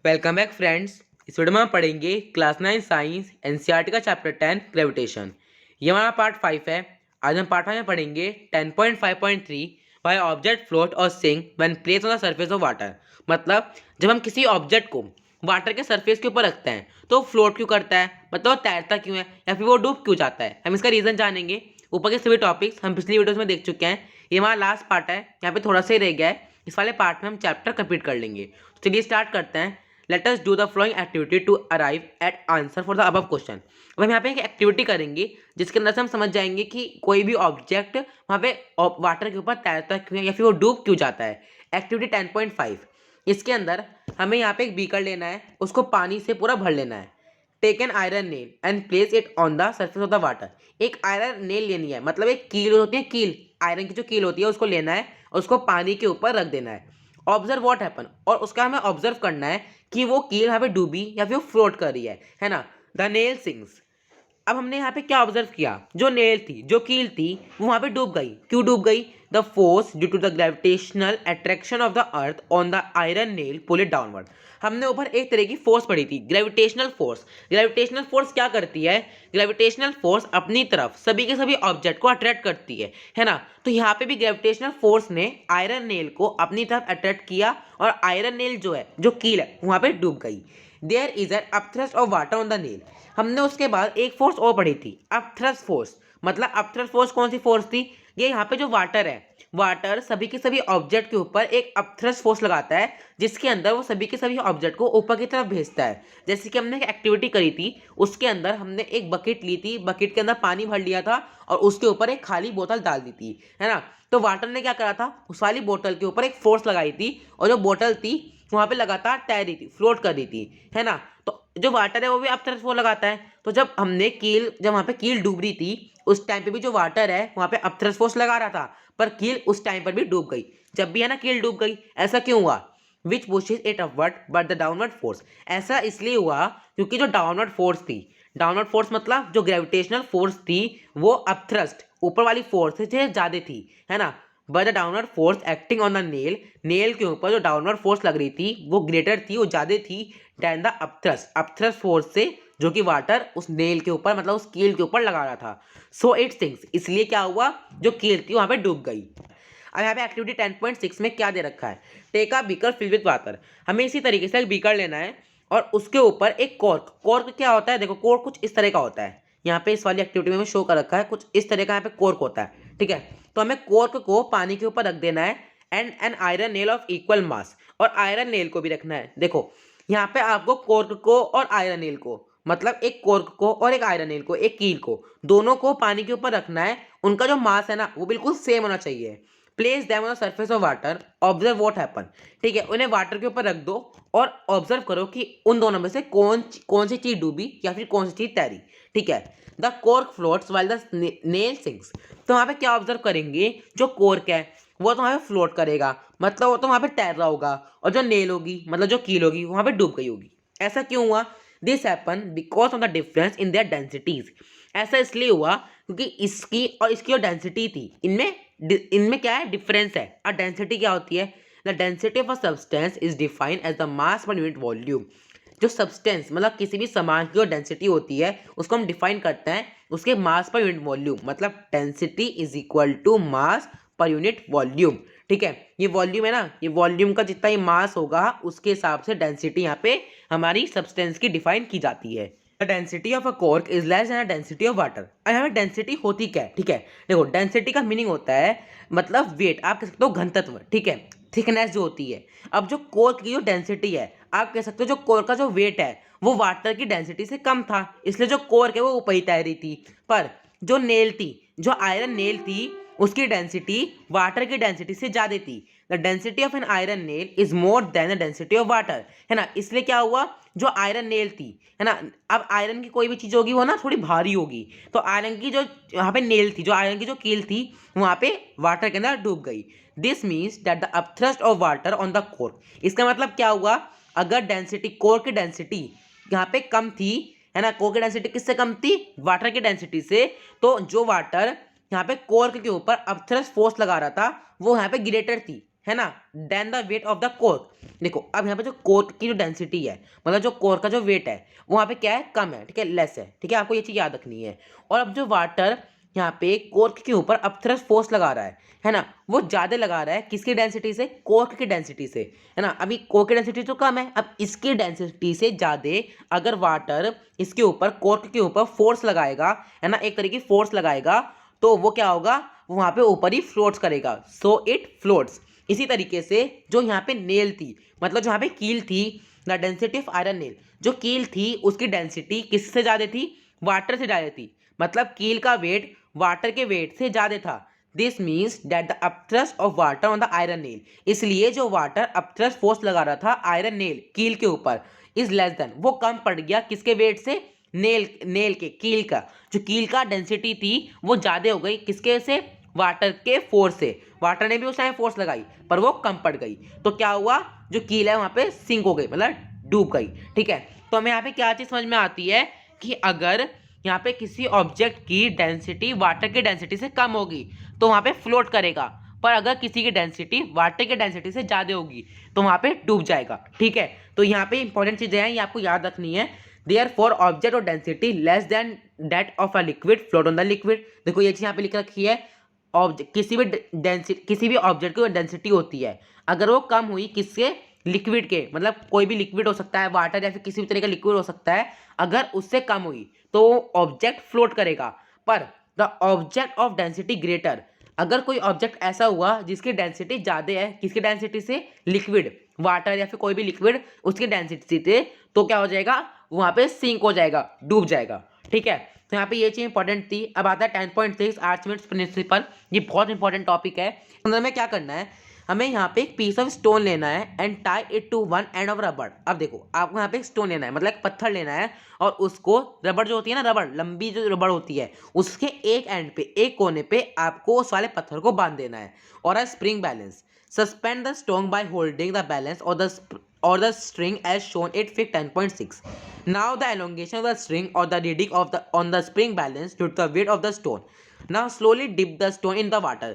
Welcome back friends. इस video में हम पढ़ेंगे क्लास 9 साइंस एनसीईआरटी का चैप्टर 10 ग्रेविटेशन। ये हमारा पार्ट 5 है। आज हम पार्ट 5 में पढ़ेंगे 10.5.3 व्हाई ऑब्जेक्ट फ्लोट और sink when placed on the surface of water. मतलब जब हम किसी ऑब्जेक्ट को वाटर के सरफेस के ऊपर रखते हैं तो फ्लोट क्यों करता है, मतलब वो तैरता क्यों है या फिर वो डूब क्यों जाता है, हम इसका रीजन जानेंगे। ऊपर के सभी टॉपिक्स हम पिछली वीडियोस में देख चुके हैं। ये हमारा लास्ट पार्ट है, यहाँ पे थोड़ा सा ही रह गया है। इस वाले पार्ट में हम चैप्टर कंप्लीट कर लेंगे। तो चलिए स्टार्ट करते हैं। Let us do the following activity to arrive at answer for the above question. अब हम यहाँ पे एक एक्टिविटी करेंगे जिसके अंदर से हम समझ जाएंगे कि कोई भी ऑब्जेक्ट वहाँ पे वाटर के ऊपर तैरता क्यों है या फिर वो डूब क्यों जाता है। एक्टिविटी 10.5, इसके अंदर हमें यहाँ पे एक बीकर लेना है, उसको पानी से पूरा भर लेना है। Take an iron nail and place it on the surface of the water. एक आयरन नेल लेनी है, मतलब एक कील होती है, कील आयरन की जो कील होती है उसको लेना है, उसको पानी के ऊपर रख देना है। ऑब्जर्व व्हाट हैपन, और उसका हमें ऑब्जर्व करना है कि वो कील यहाँ पे डूबी या फिर वो फ्लोट कर रही है ना। The nail sinks. अब हमने यहाँ पे क्या ऑब्जर्व किया, जो नेल थी, जो कील थी, वो वहाँ पे डूब गई। क्यों डूब गई? The force due to the gravitational attraction of the earth on the iron nail pull it downward. हमने ऊपर एक तरह की फोर्स पढ़ी थी, ग्रेविटेशनल फोर्स। ग्रेविटेशनल फोर्स क्या करती है? ग्रेविटेशनल फोर्स अपनी तरफ सभी के सभी ऑब्जेक्ट को अट्रैक्ट करती है ना। तो यहाँ पे भी ग्रेविटेशनल फोर्स ने आयरन नेल को अपनी तरफ अट्रैक्ट किया और आयरन नेल जो है, जो कील है, वहाँ पे डूब गई। There is an upthrust of water on the nail. हमने उसके बाद एक फोर्स और पढ़ी थी, अपथ्रस्ट फोर्स। मतलब अपथ्रस्ट फोर्स कौन सी फोर्स थी? ये यहाँ पे जो वाटर है, वाटर सभी के सभी ऑब्जेक्ट के ऊपर एक अपथ्रस्ट फोर्स लगाता है, जिसके अंदर वो सभी के सभी ऑब्जेक्ट को ऊपर की तरफ भेजता है। जैसे कि हमने एक एक्टिविटी करी थी, उसके अंदर हमने एक बकेट ली थी, बकेट के अंदर पानी भर लिया था और उसके ऊपर एक खाली बोतल डाल दी थी, है ना। तो वाटर ने क्या करा था, उस वाली बोतल के ऊपर एक फोर्स लगाई थी और जो बोतल थी वहाँ पे लगातार तैर रही थी, फ्लोट कर रही थी, है ना। तो जो वाटर है वो भी अपथ्रस्ट फोर्स लगाता है। तो जब वहाँ पे कील डूब रही थी, उस टाइम पे भी जो वाटर है वहाँ पे अपथ्रस्ट फोर्स लगा रहा था, पर कील उस टाइम पर भी डूब गई। जब भी है ना कील डूब गई, ऐसा क्यों हुआ? Which pushes it upward but the downward force. ऐसा इसलिए हुआ क्योंकि जो डाउनवर्ड फोर्स थी, डाउनवर्ड फोर्स मतलब जो ग्रेविटेशनल फोर्स थी, वो अपथ्रस्ट ऊपर वाली फोर्स से ज़्यादा थी, है ना। But the downward force acting on the nail, nail के ऊपर जो डाउनवर्ड फोर्स लग रही थी वो ग्रेटर थी, वो ज़्यादा थी देन द अपथ्रस्ट फोर्स से, जो कि वाटर उस नेल के ऊपर, मतलब उस कील के ऊपर लगा रहा था। सो इट सिंक्स, इसलिए क्या हुआ, जो कील थी वहाँ पे डूब गई। अब यहाँ पे एक्टिविटी 10.6 में क्या दे रखा है? Take a beaker fill with water. हमें इसी तरीके से एक बीकर लेना है और उसके ऊपर एक कॉर्क। कॉर्क क्या होता है? देखो, कॉर्क कुछ इस तरह का होता है। यहाँ पे इस वाली एक्टिविटी में शो कर रखा है, कुछ इस तरह का यहाँ पे कॉर्क होता है, ठीक है। तो हमें कॉर्क को पानी के ऊपर रख देना है and N iron nail of equal मास, और आयरन नेल को भी रखना है। देखो, यहाँ पे आपको कॉर्क को और आयरन नेल को, मतलब एक कॉर्क को और एक आयरन नेल को, एक कील को, दोनों को पानी के ऊपर रखना है। उनका जो मास है ना, वो बिल्कुल सेम होना चाहिए। Place them on the surface of water, observe what happen. ठीक है, उन्हें वाटर के ऊपर रख दो और ऑब्जर्व करो कि उन दोनों में से कौन सी चीज डूबी या फिर कौन सी चीज तैरी। ठीक है। The cork floats while the nail sinks. तो वहाँ पे क्या ऑब्जर्व करेंगे, जो कॉर्क है वो तो वहाँ पे फ्लोट करेगा, मतलब वो तो वहाँ पे तैर रहा होगा, और जो नेल होगी, मतलब जो कील होगी, वहाँ पे डूब गई होगी। ऐसा क्यों हुआ? This happen because of the difference in their densities. ऐसा इसलिए हुआ क्योंकि इसकी और इसकी जो डेंसिटी थी, इनमें क्या है, डिफरेंस है। और डेंसिटी क्या होती है? The density of a substance is defined as the mass per unit volume. जो सब्सटेंस, मतलब किसी भी सामान की जो डेंसिटी होती है, उसको हम डिफाइन करते हैं उसके मास पर यूनिट वॉल्यूम। मतलब density is equal to mass per unit volume. ठीक है, ये वॉल्यूम है ना, ये वॉल्यूम का जितना ही मास होगा उसके हिसाब से डेंसिटी यहाँ पे हमारी सब्सटेंस की डिफाइन की जाती है। The density of a cork is less than the density of water. अब यहाँ पे डेंसिटी होती क्या है? ठीक है, देखो, डेंसिटी का मीनिंग होता है मतलब वेट, आप कह सकते हो घनत्व, ठीक है, थिकनेस जो होती है। अब जो कॉर्क की जो डेंसिटी है, आप कह सकते हो जो कॉर्क का जो वेट है वो वाटर की डेंसिटी से कम था, इसलिए जो कॉर्क है वो ऊपर ही तैर रही थी। पर जो नेल थी, जो आयरन नेल थी, उसकी डेंसिटी वाटर की डेंसिटी से ज़्यादा थी। The density of N iron nail is more than the density of water, है ना। इसलिए क्या हुआ, जो आयरन नेल थी, है ना, अब आयरन की कोई भी चीज़ होगी वो ना थोड़ी भारी होगी, तो आयरन की जो यहाँ पे नेल थी, जो आयरन की जो कील थी, वहाँ पे वाटर के अंदर डूब गई। This means that the upthrust of water on the core. इसका मतलब क्या हुआ, अगर डेंसिटी, कोर की डेंसिटी यहाँ पे कम थी, है ना, कोर की डेंसिटी किससे कम थी? वाटर की डेंसिटी से। तो जो वाटर यहाँ पे कॉर्क के ऊपर अपथ्रस्ट फोर्स लगा रहा था वो यहाँ पे ग्रेटर थी, है ना, then the weight of the cork. देखो अब यहाँ पे जो कोर्क की जो डेंसिटी है, मतलब जो कोर्क का जो वेट है वो वहाँ पे क्या है, कम है, ठीक है, लेस है, ठीक है, आपको ये चीज़ याद रखनी है। और अब जो वाटर यहाँ पे कोर्क के ऊपर अपथ्रस्ट फोर्स लगा रहा है ना, वो ज़्यादा लगा रहा है किसकी डेंसिटी से, कोर्क की डेंसिटी से, है ना। अभी कोर्क की डेंसिटी तो कम है, अब इसकी डेंसिटी से ज़्यादा अगर वाटर इसके ऊपर कोर्क के ऊपर फोर्स लगाएगा, है ना, एक तरीके की फोर्स लगाएगा, तो वो क्या होगा, वो वहाँ पे ऊपर ही फ्लोट्स करेगा, सो इट फ्लोट्स। इसी तरीके से जो यहाँ पे नेल थी, मतलब जो यहाँ पे कील थी, the density of iron nail, जो कील थी उसकी डेंसिटी किससे ज़्यादा थी, वाटर से ज़्यादा थी, मतलब कील का वेट वाटर के वेट से ज़्यादा था। This means that the upthrust of water on the iron nail, इसलिए जो वाटर अपथ्रस्ट फोर्स लगा रहा था आयरन नेल कील के ऊपर इज लेस देन, वो कम पड़ गया किसके वेट से, नेल के कील का, जो कील का डेंसिटी थी वो ज़्यादा हो गई किसके से, वाटर के फोर्स से। वाटर ने भी उस टाइम फोर्स लगाई पर वो कम पड़ गई, तो क्या हुआ, जो कील है वहाँ पे सिंक हो गई, मतलब डूब गई, ठीक है। तो हमें यहाँ पे क्या चीज़ समझ में आती है कि अगर यहाँ पे किसी ऑब्जेक्ट की डेंसिटी वाटर की डेंसिटी से कम होगी तो वहाँ पे फ्लोट करेगा, पर अगर किसी की डेंसिटी वाटर की डेंसिटी से ज़्यादा होगी तो वहाँ पे डूब जाएगा, ठीक है। तो यहाँ पे इंपॉर्टेंट चीज़ें हैं, ये आपको याद रखनी है। देयर फॉर ऑब्जेक्ट और density less than that of a liquid float on the liquid. देखो ये चीज़ यहाँ पे लिख रखी है, ऑब्जेक्ट किसी भी ऑब्जेक्ट की डेंसिटी होती है, अगर वो कम हुई किसके, लिक्विड के, मतलब कोई भी लिक्विड हो सकता है, वाटर या फिर किसी भी तरह का लिक्विड हो सकता है, अगर उससे कम हुई तो ऑब्जेक्ट फ्लोट करेगा। पर the object of density greater, अगर कोई ऑब्जेक्ट ऐसा हुआ जिसकी डेंसिटी ज़्यादा है किसकी डेंसिटी से, लिक्विड, वाटर या फिर कोई भी लिक्विड उसकी डेंसिटी से, तो क्या हो जाएगा, वहाँ पे सिंक हो जाएगा, डूब जाएगा, ठीक है। तो यहाँ पे ये चीज़ इंपॉर्टेंट थी। अब आता है 10.6 आर्चमेड्स प्रिंसिपल, ये बहुत इंपॉर्टेंट टॉपिक है। अंदर में क्या करना है, हमें यहाँ पे एक पीस ऑफ स्टोन लेना है and tie it to one end of रबड़। अब देखो आपको यहाँ पे एक स्टोन लेना है, मतलब एक पत्थर लेना है, और उसको रबड़ जो होती है ना, रबड़ लंबी जो रबड़ होती है, उसके एक एंड पे, एक कोने पे आपको उस वाले पत्थर को बांध देना है। और अ spring balance, suspend the stone by holding the balance or the string as shown it fig 10.6. Now the elongation of the string or the reading of the on the spring balance due to the weight of the stone. Now slowly dip the stone in the water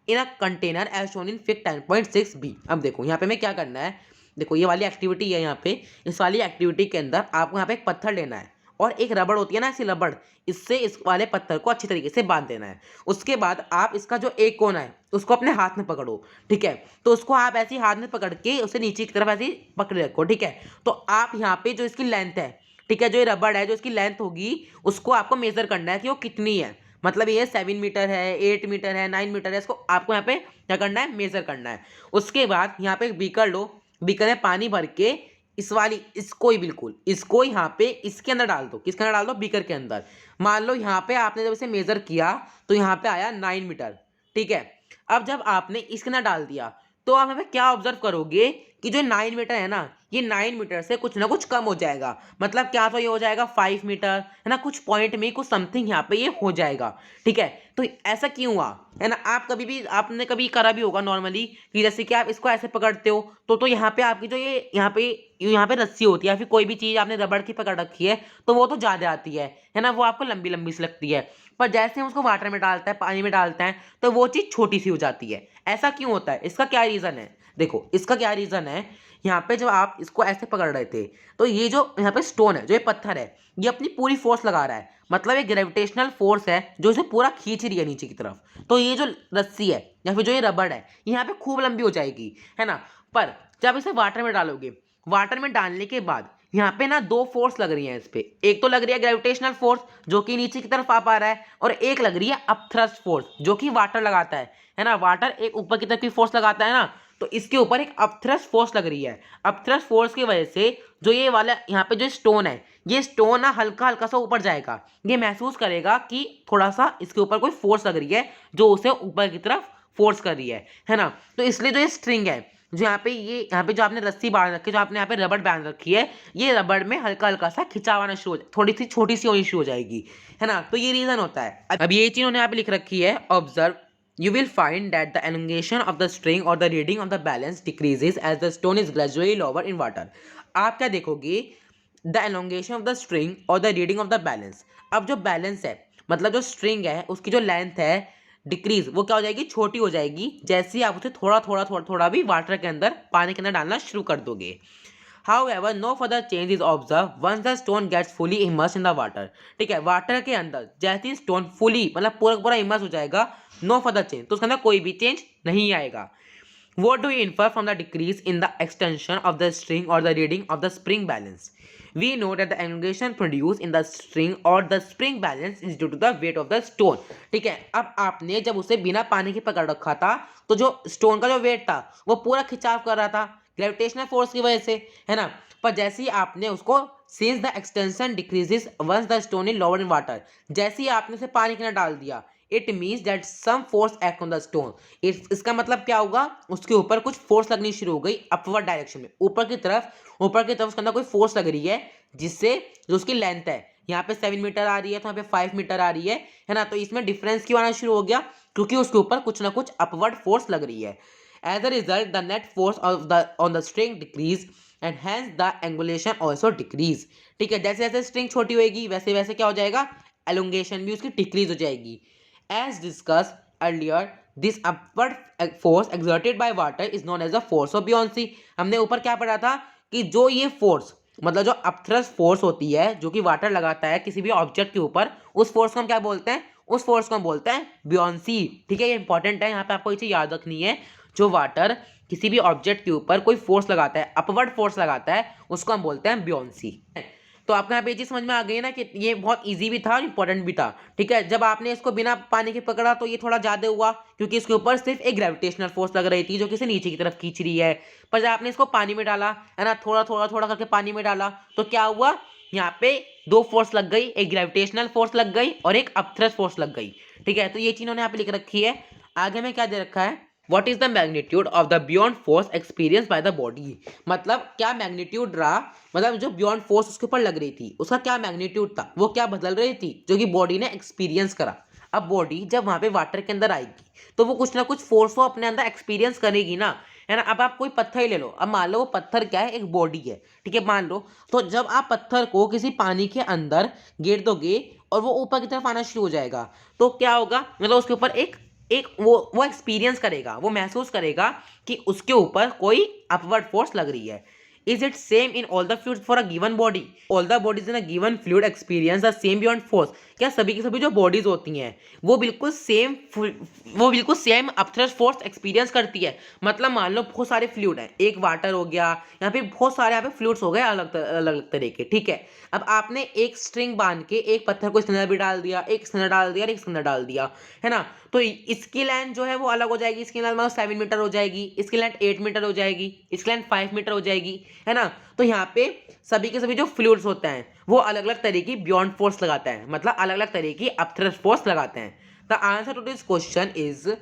in a container as shown in fig 10.6b. अब देखो यहाँ पे हमें क्या करना है, देखो ये वाली एक्टिविटी है, यहाँ पे इस वाली एक्टिविटी के अंदर आपको यहाँ पे एक पत्थर लेना है और एक रबड़ होती है ना, ऐसी रबड़, इससे इस वाले पत्थर को अच्छी तरीके से बांध देना है। उसके बाद आप इसका जो एक कोना है उसको अपने हाथ में पकड़ो, ठीक है। तो उसको आप ऐसे हाथ में पकड़ के उसे नीचे की तरफ ऐसे पकड़े रखो, ठीक है। तो आप यहाँ पे जो इसकी लेंथ है, ठीक है, जो ये रबड़ है जो इसकी लेंथ होगी उसको आपको मेजर करना है कि वो कितनी है, मतलब ये 7 मीटर है, 8 मीटर है, 9 मीटर है, इसको आपको यहाँ पे क्या करना है, मेजर करना है। उसके बाद यहाँ पे एक बीकर लो, बीकर में पानी भर के इस वाली इसको ही बिल्कुल इसको यहाँ पे इसके अंदर डाल दो, किसके अंदर डाल दो, बीकर के अंदर। मान लो यहाँ पे आपने जब इसे मेजर किया तो यहाँ पे आया 9 मीटर, ठीक है। अब जब आपने इसके अंदर डाल दिया तो आप हमें क्या ऑब्जर्व करोगे कि जो 9 मीटर है ना, ये 9 मीटर से कुछ ना कुछ कम हो जाएगा, मतलब क्या तो ये हो जाएगा 5 मीटर, है ना, कुछ पॉइंट में कुछ समथिंग यहाँ पे ये हो जाएगा, ठीक है। तो ऐसा क्यों हुआ, है ना, आप कभी भी आपने कभी करा भी होगा नॉर्मली कि जैसे कि आप इसको ऐसे पकड़ते हो तो यहाँ पे आपकी जो ये यहाँ पे रस्सी होती है या फिर कोई भी चीज़ आपने रबड़ की पकड़ रखी है तो वो तो ज़्यादा आती है ना, वो आपको लंबी लंबी सी लगती है। पर जैसे हम उसको वाटर में डालते हैं, पानी में डालते हैं, तो वो चीज़ छोटी सी हो जाती है। ऐसा क्यों होता है, इसका क्या रीज़न है, देखो इसका क्या रीज़न है। यहाँ पे जब आप इसको ऐसे पकड़ रहे थे तो ये जो यहाँ पे स्टोन है, जो ये पत्थर है, ये अपनी पूरी फोर्स लगा रहा है, मतलब ये ग्रेविटेशनल फोर्स है जो इसे पूरा खींच रही है नीचे की तरफ। तो ये जो रस्सी है या फिर जो ये रबड़ है यहाँ पे खूब लंबी हो जाएगी, है ना। पर जब इसे वाटर में डालोगे, वाटर में डालने के बाद यहाँ पे ना दो फोर्स लग रही है इस पे, एक तो लग रही है ग्रेविटेशनल फोर्स जो कि नीचे की तरफ आ पा रहा है, और एक लग रही है अपथ्रस्ट फोर्स जो कि वाटर लगाता है ना। वाटर एक ऊपर की तरफ की फोर्स लगाता है ना, तो इसके ऊपर एक अपथ्रस्ट फोर्स लग रही है। अपथ्रस्ट फोर्स की वजह से जो ये वाला यहाँ पे जो स्टोन है, ये स्टोन ना हल्का हल्का सा ऊपर जाएगा, ये महसूस करेगा कि थोड़ा सा इसके ऊपर कोई फोर्स लग रही है जो उसे ऊपर की तरफ फोर्स कर रही है ना। तो इसलिए जो ये स्ट्रिंग है, जो यहाँ पे जो आपने रस्सी बांध रखी है, जो आपने यहाँ पे रबड़ बांध रखी है, ये रबड़ में हल्का हल्का सा खिंचाव आना शुरू हो, थोड़ी सी छोटी सी होनी शुरू हो जाएगी, है ना। तो ये रीजन होता है। अब ये चीज उन्होंने यहाँ पे लिख रखी है, observe you will find that the elongation of the string or the reading of the balance decreases as the stone is gradually lower in water. आप क्या देखोगे, the elongation of the string or the reading of the balance, अब जो balance है, मतलब जो string है उसकी जो लेंथ है, डिक्रीज, वो क्या हो जाएगी, छोटी हो जाएगी, जैसे ही आप उसे थोड़ा थोड़ा थोड़ा थोड़ा भी वाटर के अंदर, पानी के अंदर डालना शुरू कर दोगे। However, no further change is observed once the stone gets fully immersed in the water. ठीक है, वाटर के अंदर जैसे ही स्टोन फुली मतलब पूरा पूरा इमर्स हो जाएगा, नो फर्दर चेंज, तो उसके अंदर कोई भी चेंज नहीं आएगा। What do we infer from the decrease in the extension of the string or the reading of the spring balance? We know that the elongation produced in the string or the spring balance is due to the weight of the stone. ठीक है, अब आपने जब उसे बिना पानी के पकड़ रखा था, तो जो स्टोन का जो वेट था वो पूरा खिंचाव कर रहा था ग्रेविटेशनल फोर्स की वजह से, है ना। पर जैसे ही आपने उसको, since the extension decreases once the stone is lower in water, जैसे ही आपने उसे पानी के अंदर डाल दिया, it means that some force act on the stone. इसका मतलब क्या होगा, उसके ऊपर कुछ फोर्स लगनी शुरू हो गई अपवर्ड डायरेक्शन में, ऊपर की तरफ उसके अंदर कोई फोर्स लग रही है, जिससे जो उसकी लेंथ है यहाँ पे 7 मीटर आ रही है, तो यहाँ पे 5 मीटर आ रही है ना। तो इसमें डिफरेंस क्यों आना शुरू हो गया, क्योंकि उसके ऊपर कुछ ना कुछ अपवर्ड फोर्स लग रही है। As a result, the net force on the string decrease and hence the angulation also decrease. ठीक है, जैसे जैसे स्ट्रिंग छोटी होगी वैसे वैसे क्या हो जाएगा, एलोंगेशन भी उसकी डिक्रीज हो जाएगी। As discussed earlier, this upward force exerted by water is known as the force of buoyancy. हमने ऊपर क्या पढ़ा था कि जो ये फोर्स मतलब जो अपथ्रस्ट फोर्स होती है, जो कि वाटर लगाता है किसी भी ऑब्जेक्ट के ऊपर, उस फोर्स को हम क्या बोलते हैं, उस फोर्स को हम बोलते हैं बुयांसी। ठीक है, ये इंपॉर्टेंट है, यहाँ पे आपको ये चीज याद रखनी है। जो वाटर किसी भी ऑब्जेक्ट के ऊपर कोई फोर्स लगाता है, अपवर्ड फोर्स लगाता है, उसको हम बोलते हैं बुयांसी। तो आपको यहाँ पे ये चीज समझ में आ गई है ना कि ये बहुत इजी भी था और इंपॉर्टेंट भी था। ठीक है, जब आपने इसको बिना पानी के पकड़ा तो ये थोड़ा ज्यादा हुआ, क्योंकि इसके ऊपर सिर्फ एक ग्रेविटेशनल फोर्स लग रही थी जो कि इसे नीचे की तरफ खींच रही है। पर जब आपने इसको पानी में डाला, है ना, थोड़ा थोड़ा थोड़ा करके पानी में डाला, तो क्या हुआ, यहाँ पे दो फोर्स लग गई, एक ग्रेविटेशनल फोर्स लग गई और एक अपथ्रस्ट फोर्स लग गई। ठीक है, तो ये चीज उन्होंने यहाँ पे लिख रखी है। आगे में क्या दे रखा है, What is the magnitude of the beyond force experienced by the body? मतलब क्या मैग्नीट्यूड रहा, मतलब जो बियॉन्ड फोर्स उसके ऊपर लग रही थी उसका क्या मैग्नीट्यूड था, वो क्या बदल रही थी जो कि बॉडी ने एक्सपीरियंस करा। अब बॉडी जब वहां पे वाटर के अंदर आएगी तो वो कुछ ना कुछ फोर्स को अपने अंदर एक्सपीरियंस करेगी ना, है ना। अब आप कोई पत्थर ही ले लो, अब मान लो वो पत्थर क्या है, एक बॉडी है, ठीक है, मान लो। तो जब आप पत्थर को किसी पानी के अंदर गिर दोगे और वो ऊपर की तरफ आना शुरू हो जाएगा, तो क्या होगा, मतलब उसके ऊपर एक एक वो एक्सपीरियंस करेगा, वो महसूस करेगा कि उसके ऊपर कोई अपवर्ड फोर्स लग रही है। Is it same in all the fluids for a given body? All the bodies in a given fluid experience the same beyond force. क्या सभी की सभी जो बॉडीज होती हैं वो बिल्कुल सेम अपथ्रस्ट फोर्स एक्सपीरियंस करती है। मतलब मान लो बहुत सारे फ्लूइड हैं, एक वाटर हो गया, यहाँ पे बहुत सारे यहाँ पे फ्लूइड्स हो गए अलग अलग तरह के। ठीक है, अब आपने एक स्ट्रिंग बांध के एक पत्थर को इसके अंदर भी डाल दिया, एक इसके अंदर डाल दिया और एक इसके अंदर डाल दिया, है ना। तो इसकी लेंथ जो है वो अलग हो जाएगी, इसकी लेंथ मतलब 7 मीटर हो जाएगी, इसकी लेंथ 8 मीटर हो जाएगी, इसकी लेंथ 5 मीटर हो जाएगी, है ना। तो यहाँ पे सभी के सभी जो फ्लूइड्स होते हैं वो अलग अलग तरह की बियॉन्ड फोर्स लगाते हैं, मतलब अलग अलग तरह की अपथ्रस्ट फोर्स लगाते हैं। The answer to this question is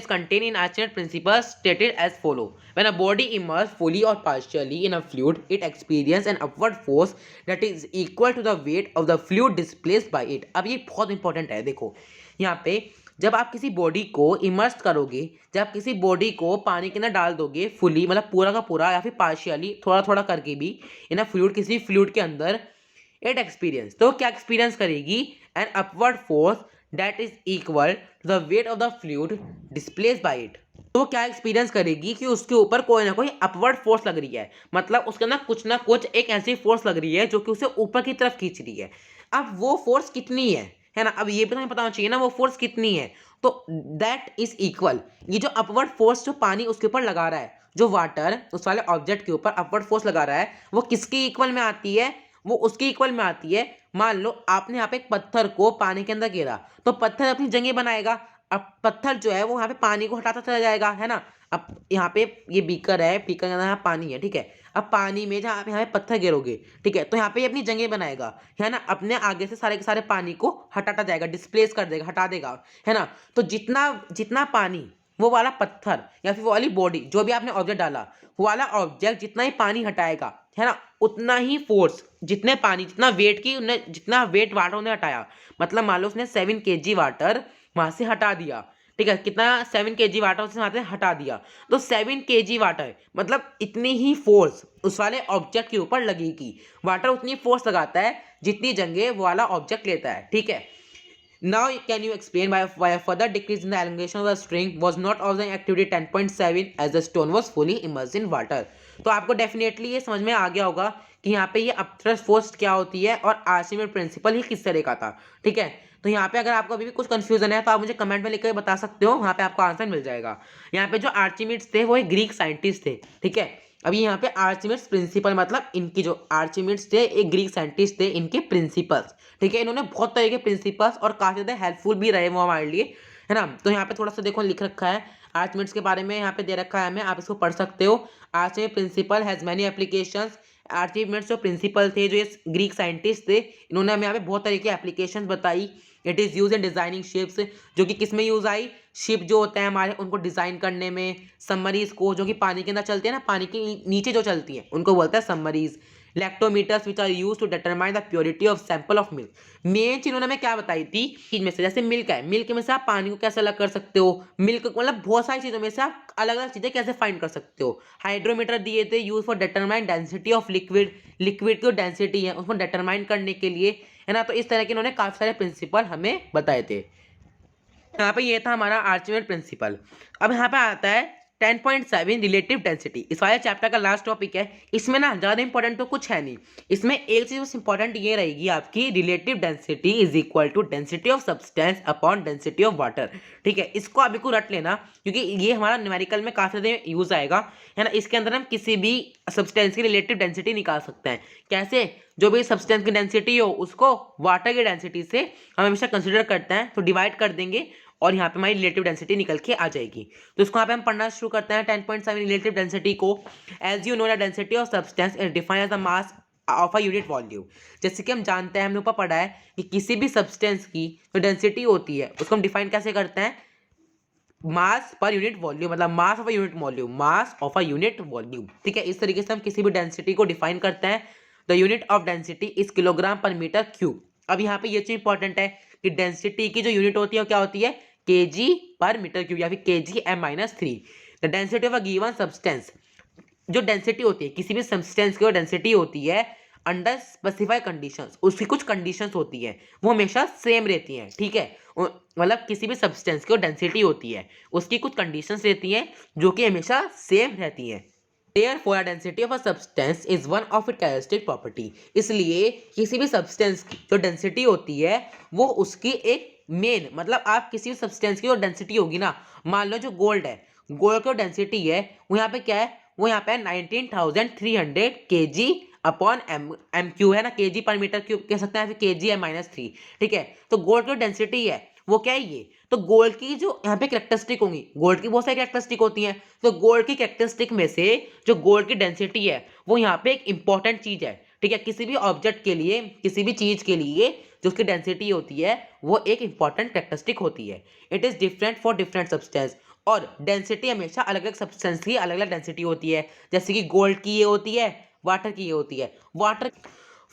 contained in Archimedes principle stated as follow. When a body immersed fully or partially in a fluid, it experiences an upward force that is equal to the weight of the fluid displaced by it. अब ये बहुत important है, देखो यहाँ पे जब आप किसी बॉडी को इमर्स करोगे, जब आप किसी बॉडी को पानी के अंदर डाल दोगे फुली, मतलब पूरा का पूरा या फिर पार्शियली थोड़ा थोड़ा करके भी इन फ्लूइड, किसी फ्लूइड के अंदर, इट एक्सपीरियंस, तो क्या एक्सपीरियंस करेगी, an upward force that is equal to the weight of the fluid displaced by it. तो क्या एक्सपीरियंस करेगी कि उसके ऊपर कोई ना कोई अपवर्ड फोर्स लग रही है, मतलब उसके अंदर ना कुछ एक ऐसी फोर्स लग रही है जो कि उसे ऊपर की तरफ खींच रही है। अब वो फोर्स कितनी है ना, अब ये भी हमें पता होना चाहिए ना वो फोर्स कितनी है। तो दैट इज इक्वल, ये जो अपवर्ड फोर्स जो पानी उसके ऊपर लगा रहा है, जो वाटर उस वाले ऑब्जेक्ट के ऊपर अपवर्ड फोर्स लगा रहा है, वो किसके इक्वल में आती है, वो उसके इक्वल में आती है। मान लो आपने यहाँ पे एक पत्थर को पानी के अंदर गिरा, तो पत्थर अपनी जगह बनाएगा। अब पत्थर जो है वो यहाँ पे पानी को हटाता चला जाएगा, है ना। अब यहाँ पे ये बीकर है, बीकर के अंदर यहाँ पानी है, ठीक है। अब पानी में जहाँ आप यहाँ पे पत्थर गिरोगे, ठीक है, तो यहाँ पे ये अपनी जगह बनाएगा, है ना, अपने आगे से सारे के सारे पानी को हटाता जाएगा, डिस्प्लेस कर देगा, हटा देगा, है ना। तो जितना जितना पानी वो वाला पत्थर या फिर वो वाली बॉडी जो भी आपने ऑब्जेक्ट डाला, वो वाला ऑब्जेक्ट जितना ही पानी हटाएगा, है ना, उतना ही फोर्स, जितने पानी जितना वेट की जितना वेट वाटर उन्हें हटाया, मतलब मान लो उसने 7 kg वाटर वहां से हटा दिया, ठीक है, कितना 7 kg वाटर उसने वहां से हटा दिया, तो 7 kg वाटर मतलब इतनी ही फोर्स उस वाले ऑब्जेक्ट के ऊपर लगेगी। वाटर उतनी फोर्स लगाता है जितनी जगह वो वाला ऑब्जेक्ट लेता है, ठीक है। Now can you explain why a further decrease in the elongation of the string was not of the activity 10.7 as the stone was fully immersed in water? तो आपको डेफिनेटली ये समझ में आ गया होगा कि यहाँ पे ये अपथ्रस्ट फोर्स क्या होती है और आर्चिमेड प्रिंसिपल ही किस तरह का था। ठीक है, तो यहाँ पे अगर आपको अभी भी कुछ कंफ्यूजन है तो आप मुझे कमेंट में लिखकर बता सकते हो, वहाँ पे आपको आंसर मिल जाएगा। यहाँ पे जो आर्चिमिड्स थे वो एक ग्रीक साइंटिस्ट थे। ठीक है, अभी यहाँ पे आर्चिमिड्स प्रिंसिपल मतलब इनकी जो आर्चिमिड्स थे एक ग्रीक साइंटिस्ट थे, इनके प्रिंसिपल्स। ठीक है, इन्होंने बहुत तरह के प्रिंसिपल्स और काफी ज्यादा हेल्पफुल भी रहे वो हमारे लिए, है ना। तो यहाँ पे थोड़ा सा देखो लिख रखा है आर्चिमिड्स के बारे में, यहाँ पे दे रखा है हमें, आप इसको पढ़ सकते हो। आर्चिमिड प्रिंसिपल हैज मेनी एप्लीकेशंस। आर्चिमिड्स जो प्रिंसिपल थे, जो ये ग्रीक साइंटिस्ट थे, इन्होंने हमें यहाँ पे बहुत तरह की एप्लीकेशंस बताई। It is use in designing ships, जो कि किस में यूज आई, शिप जो होते हैं हमारे उनको डिजाइन करने में। सबमरीज को, जो कि पानी के अंदर चलती है ना, पानी के नीचे जो चलती हैं उनको बोलते हैं सबमरीज। Lactometers which are use to determine the purity of sample of milk. Main चीज उन्होंने क्या बताई थी, इनमें से जैसे मिल्क है, मिल्क में से आप पानी को कैसे अलग कर सकते हो, मिल्क मतलब बहुत सारी चीजों में से आप अलग अलग चीजें कैसे फाइंड कर सकते हो। हाइड्रोमीटर दिए थे, use for determine density of liquid, liquid की जो डेंसिटी है उसको डिटरमाइन करने के लिए, है ना। तो इस तरह के इन्होंने काफी सारे प्रिंसिपल हमें बताए थे। यहाँ पे ये था हमारा आर्चिमेड प्रिंसिपल। अब यहाँ पे आता है 10.7 रिलेटिव डेंसिटी। इस वाले चैप्टर का लास्ट टॉपिक है। इसमें ना ज़्यादा इंपॉर्टेंट तो कुछ है नहीं, इसमें एक चीज़ बस इंपॉर्टेंट ये रहेगी आपकी, relative density is equal to density of substance upon density of water. ठीक है, इसको अभी को रट लेना क्योंकि ये हमारा न्यूमेरिकल में काफ़ी ज़्यादा यूज़ आएगा, है ना। इसके अंदर हम किसी भी सब्सटेंस की रिलेटिव डेंसिटी निकाल सकते हैं। कैसे, जो भी सब्सटेंस की डेंसिटी हो उसको वाटर की डेंसिटी से हम हमेशा कंसिडर करते हैं, तो डिवाइड कर देंगे और यहाँ पे हमारी रिलेटिव डेंसिटी निकल के आ जाएगी। तो इसको यहाँ पे हम पढ़ना शुरू करते हैं 10.7 रिलेटिव डेंसिटी को। As you know the density of substance is defined as the mass of a unit volume. जैसे कि हम जानते हैं, हमने ऊपर पढ़ा है कि किसी भी सब्सटेंस की जो डेंसिटी होती है उसको हम डिफाइन कैसे करते हैं, मास पर यूनिट वॉल्यूम, मतलब मास of a unit volume, mass of a unit volume. ठीक है, इस तरीके से हम किसी भी डेंसिटी को डिफाइन करते हैं। The unit of density is kilogram पर मीटर क्यूब। अब यहाँ पे ये चीज इंपॉर्टेंट है कि डेंसिटी की जो यूनिट होती है वो क्या होती है, kg पर मीटर क्यूब या फिर kgm-3। The density of a given substance, जो डेंसिटी होती है किसी भी सब्सटेंस की, जो डेंसिटी होती है अंडर स्पेसिफाई कंडीशंस, उसकी कुछ कंडीशंस होती है वो हमेशा सेम रहती हैं। ठीक है, मतलब किसी भी सब्सटेंस की जो डेंसिटी होती है उसकी कुछ कंडीशंस रहती हैं जो कि हमेशा सेम रहती हैं। Therefore, a density of a substance is one of its characteristic property। इसलिए किसी भी सब्सटेंस की जो डेंसिटी होती है वो उसकी एक मेन, मतलब आप किसी भी सब्सटेंस की जो डेंसिटी होगी ना, मान लो जो गोल्ड है, गोल्ड की डेंसिटी है वो यहाँ पे क्या है, वो यहाँ पे 19,300 kg अपॉन एम क्यू है ना, kg पर मीटर क्यूब कह सकते हैं, फिर kgm-3। ठीक है, तो गोल्ड की डेंसिटी है वो क्या है ये, तो गोल्ड की जो यहाँ पे कैरेक्टरिस्टिक होंगी, गोल्ड की बहुत सारी कैरेक्टरिस्टिक होती हैं, तो गोल्ड की कैरेक्टरिस्टिक में से जो गोल्ड की डेंसिटी है वो यहाँ पे एक इंपॉर्टेंट चीज है। ठीक है, किसी भी ऑब्जेक्ट के लिए, किसी भी चीज के लिए जो उसकी डेंसिटी होती है वो एक इंपॉर्टेंट कैरेक्टरिस्टिक होती है। It is different for different substance, और डेंसिटी हमेशा अलग अलग सब्सटेंस की अलग अलग डेंसिटी होती है। जैसे कि गोल्ड की ये होती है, वाटर की ये होती है। Water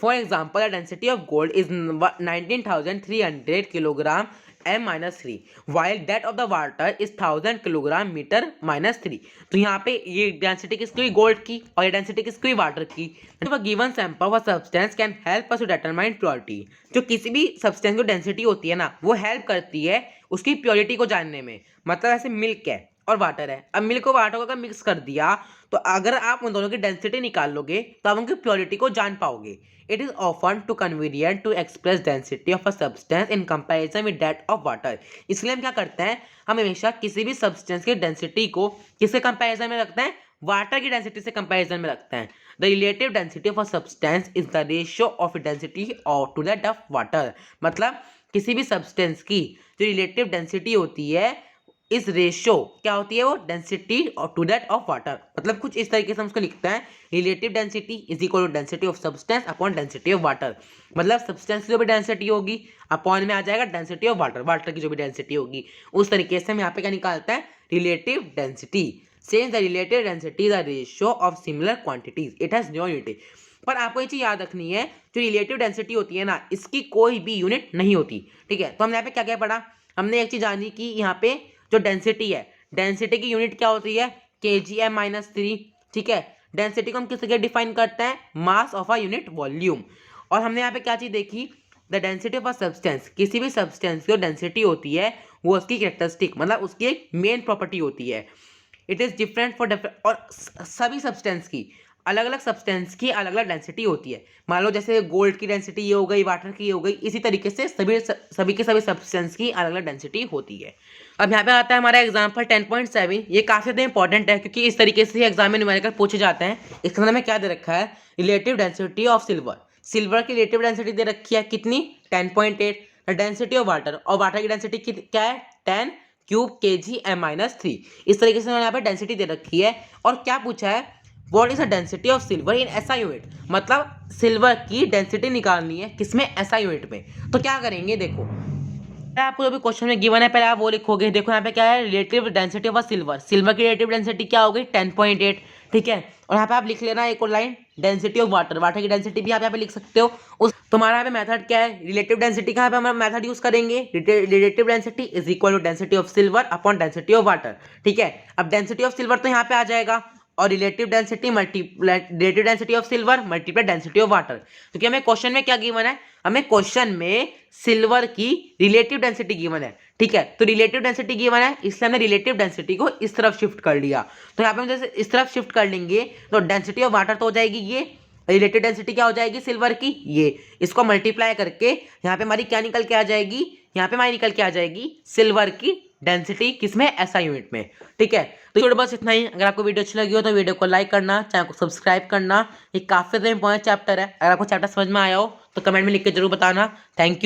for example the density of gold is 19,300 kilogram m-3 while that of the water is 1000 kilogram metre -3। तो यहाँ पे ये डेंसिटी किसकी हुई, गोल्ड की, और ये डेंसिटी किसकी हुई, वाटर की। Given sample of substance can help us to determine purity. जो किसी भी सब्सटेंस की डेंसिटी होती है ना वो हेल्प करती है उसकी प्योरिटी को जानने में। मतलब ऐसे मिल्क है और वाटर है, अब मिल्क और वाटर को अगर मिक्स कर दिया तो अगर आप उन दोनों की डेंसिटी निकाल लोगे तो आप उनकी प्योरिटी को जान पाओगे। It is often too convenient to express density of a substance in comparison with that of water। इसलिए हम क्या करते हैं, हम हमेशा किसी भी सब्सटेंस की डेंसिटी को किसके कंपैरिजन में रखते हैं, वाटर की डेंसिटी से कंपैरिजन में रखते हैं। The relative density of a substance is the ratio of density to that of water. मतलब किसी भी सब्सटेंस की जो रिलेटिव डेंसिटी होती है, इस रेशियो क्या होती है, वो density to that of water. मतलब कुछ इस तरीके से हम उसको लिखते हैं, relative density is equal to density of substance upon density of water. मतलब सब्सटेंस की जो भी डेंसिटी होगी अपॉन में आ जाएगा डेंसिटी ऑफ वाटर, वाटर की जो भी डेंसिटी होगी। उस तरीके से हम यहाँ पे क्या निकालते हैं, relative density. Same the relative density the ratio of similar quantities, it has no unit. पर आपको ये चीज याद रखनी है, जो रिलेटिव डेंसिटी होती है ना इसकी कोई भी यूनिट नहीं होती। ठीक है, तो हमने यहाँ पे क्या क्या पढ़ा, हमने एक चीज जानी कि यहाँ पे जो डेंसिटी है, डेंसिटी की यूनिट क्या होती है, kgm-3। ठीक है, डेंसिटी को हम किस तरह डिफाइन करते हैं, मास ऑफ अ यूनिट वॉल्यूम। और हमने यहाँ पे क्या चीज देखी, the density of a substance, किसी भी सब्सटेंस की जो डेंसिटी होती है वो उसकी कैरेक्टरिस्टिक मतलब उसकी एक मेन प्रॉपर्टी होती है। It is different for different, और सभी सब्सटेंस की अलग अलग सब्सटेंस की अलग अलग डेंसिटी होती है। मान लो जैसे गोल्ड की डेंसिटी ये हो गई, वाटर की ये हो गई, इसी तरीके से सभी के सभी सब्सटेंस की अलग अलग डेंसिटी होती है। अब यहाँ पे आता है हमारा एग्जाम्पल 10.7। ये काफ़ी ज़्यादा इंपॉर्टेंट है क्योंकि इस तरीके से एग्जाम में न्यूमेरिकल पूछे जाते हैं। इसके अंदर में क्या दे रखा है, relative density of silver. Silver की रिलेटिव डेंसिटी दे रखी है कितनी, 10.8। डेंसिटी ऑफ वाटर, और वाटर की डेंसिटी क्या है, 10 क्यूब Kg(m-3). इस तरीके से यहाँ पे डेंसिटी दे रखी है। और क्या पूछा है, what is the density of silver in SI unit, मतलब सिल्वर की डेंसिटी निकालनी है किसमें, SI यूनिट में। तो क्या करेंगे, देखो आपको जो भी क्वेश्चन में गिवन है पहले आप वो लिखोगे। देखो यहाँ पे क्या है, relative density of silver, silver की रिलेटिव डेंसिटी क्या हो गई, 10.8, ठीक है। और यहाँ पे आप लिख लेना एक और line, density of water, water की डेंसिटी भी आप यहाँ पे लिख सकते हो। उस तुम्हारा यहाँ पे मेथड क्या है, रिलेटिव डेंसिटी का यहाँ पे हम मेथड यूज करेंगे, relative density is equal to density of silver upon density of water, ठीक है। अब डेंसिटी ऑफ सिल्वर तो यहाँ पे आ जाएगा, और relative density relative density of silver multiply density of water. क्योंकि हमें क्वेश्चन में क्या गिवन है, हमें क्वेश्चन में सिल्वर की रिलेटिव डेंसिटी गिवन है, ठीक है। तो रिलेटिव डेंसिटी गिवन है इसलिए हमने रिलेटिव डेंसिटी को इस तरफ शिफ्ट कर लिया। तो यहाँ पे हम जैसे इस तरफ शिफ्ट कर लेंगे तो डेंसिटी ऑफ वाटर तो हो जाएगी ये, रिलेटिव डेंसिटी क्या हो जाएगी सिल्वर की ये, इसको मल्टीप्लाई करके यहाँ पे हमारी क्या निकल के आ जाएगी, यहाँ पे हमारी निकल के आ जाएगी सिल्वर की डेंसिटी किसमें, SI यूनिट में, ठीक है। तो वीडियो बस इतना ही। अगर आपको वीडियो अच्छी लगी हो तो वीडियो को लाइक करना, चैनल को सब्सक्राइब करना। ये काफ़ी ज़्यादा इंपॉर्टेंट चैप्टर है। अगर आपको चैप्टर समझ में आया हो तो कमेंट में लिख के जरूर बताना। Thank you.